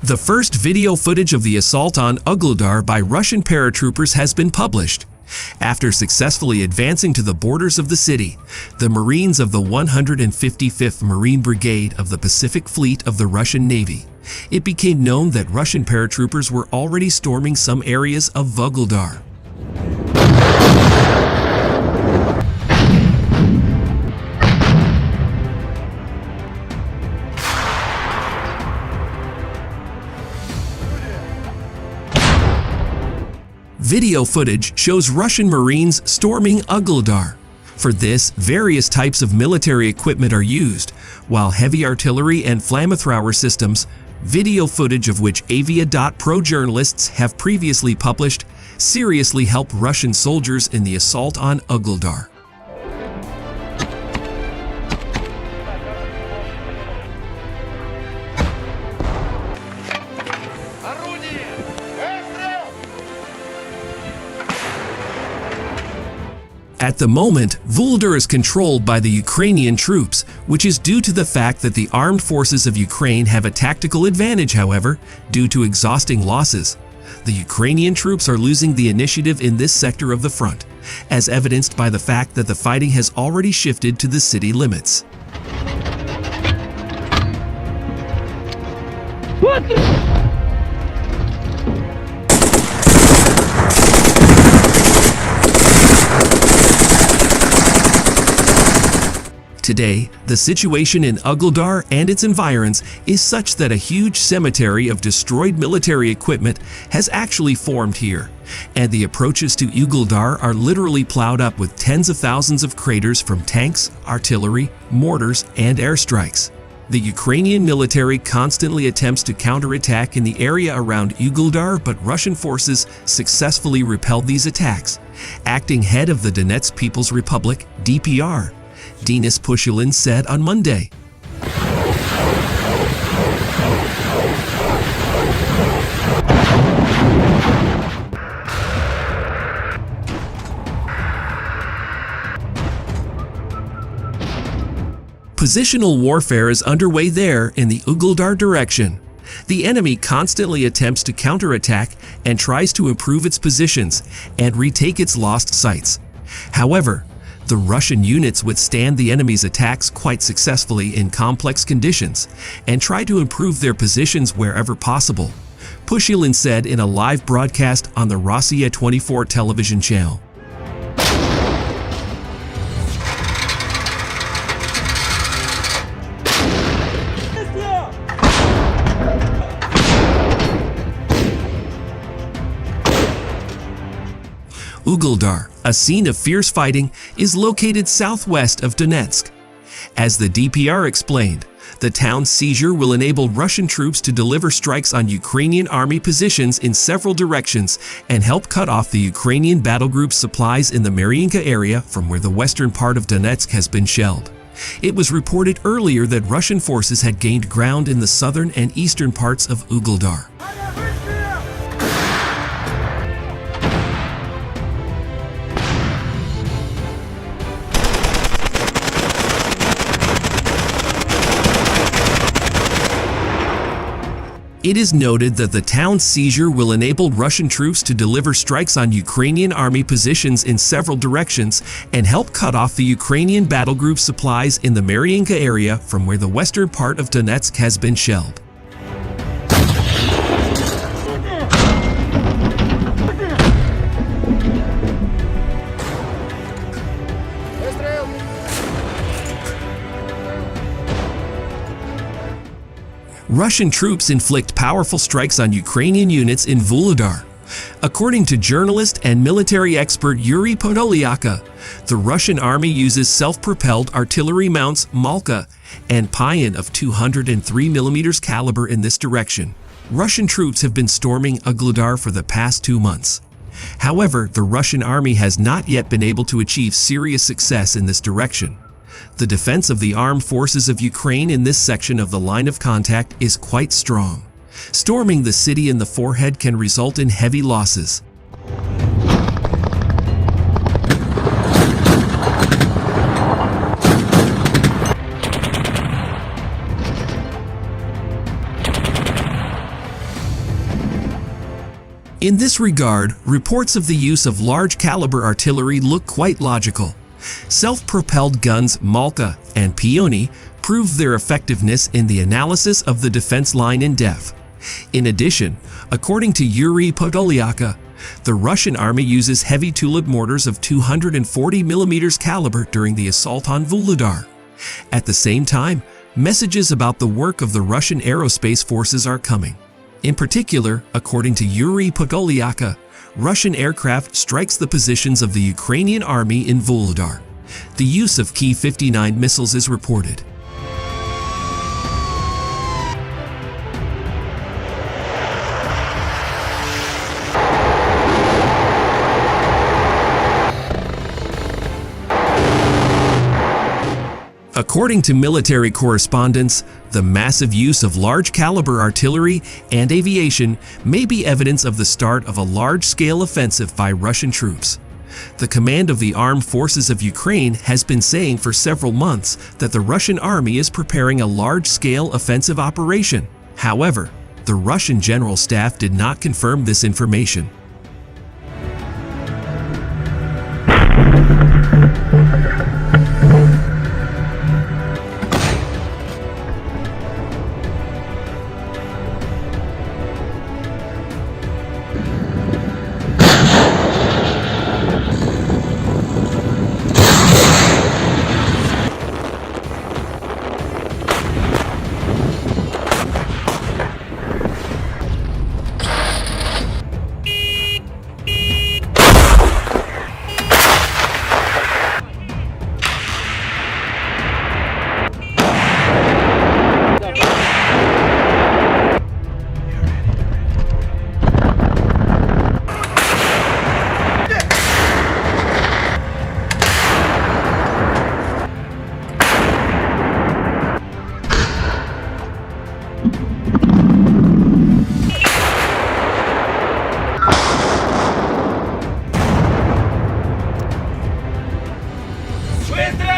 The first video footage of the assault on Ugledar by Russian paratroopers has been published. After successfully advancing to the borders of the city, the Marines of the 155th Marine Brigade of the Pacific Fleet of the Russian Navy, it became known that Russian paratroopers were already storming some areas of Ugledar. Video footage shows Russian Marines storming Ugledar. For this, various types of military equipment are used, while heavy artillery and flamethrower systems, video footage of which Avia.pro journalists have previously published, seriously help Russian soldiers in the assault on Ugledar. At the moment, Vuhledar is controlled by the Ukrainian troops, which is due to the fact that the armed forces of Ukraine have a tactical advantage, however, due to exhausting losses. The Ukrainian troops are losing the initiative in this sector of the front, as evidenced by the fact that the fighting has already shifted to the city limits. Today, the situation in Ugledar and its environs is such that a huge cemetery of destroyed military equipment has actually formed here, and the approaches to Ugledar are literally plowed up with tens of thousands of craters from tanks, artillery, mortars, and airstrikes. The Ukrainian military constantly attempts to counterattack in the area around Ugledar, but Russian forces successfully repelled these attacks. Acting head of the Donetsk People's Republic, DPR, Denis Pushilin said on Monday. Positional warfare is underway there in the Ugledar direction. The enemy constantly attempts to counterattack and tries to improve its positions and retake its lost sites. However, the Russian units withstand the enemy's attacks quite successfully in complex conditions and try to improve their positions wherever possible, Pushilin said in a live broadcast on the Rossiya 24 television channel. Ugledar, a scene of fierce fighting, is located southwest of Donetsk. As the DPR explained, the town's seizure will enable Russian troops to deliver strikes on Ukrainian army positions in several directions and help cut off the Ukrainian battle group's supplies in the Mariinka area from where the western part of Donetsk has been shelled. It was reported earlier that Russian forces had gained ground in the southern and eastern parts of Ugledar. It is noted that the town's seizure will enable Russian troops to deliver strikes on Ukrainian army positions in several directions and help cut off the Ukrainian battle group supplies in the Mariinka area from where the western part of Donetsk has been shelled. Russian troops inflict powerful strikes on Ukrainian units in Vuhledar. According to journalist and military expert Yuri Podolyaka, the Russian army uses self-propelled artillery mounts Malka and Payan of 203mm caliber in this direction. Russian troops have been storming Ugledar for the past 2 months. However, the Russian army has not yet been able to achieve serious success in this direction. The defense of the armed forces of Ukraine in this section of the line of contact is quite strong. Storming the city in the forehead can result in heavy losses. In this regard, reports of the use of large-caliber artillery look quite logical. Self-propelled guns Malka and Peony proved their effectiveness in the analysis of the defense line in depth. In addition, according to Yuri Podolyaka, the Russian army uses heavy tulip mortars of 240 mm caliber during the assault on Vuhledar. At the same time, messages about the work of the Russian aerospace forces are coming. In particular, according to Yuri Podolyaka, Russian aircraft strikes the positions of the Ukrainian army in Vuhledar. The use of Ki-59 missiles is reported. According to military correspondents, the massive use of large-caliber artillery and aviation may be evidence of the start of a large-scale offensive by Russian troops. The command of the Armed Forces of Ukraine has been saying for several months that the Russian army is preparing a large-scale offensive operation. However, the Russian General Staff did not confirm this information. Швидко!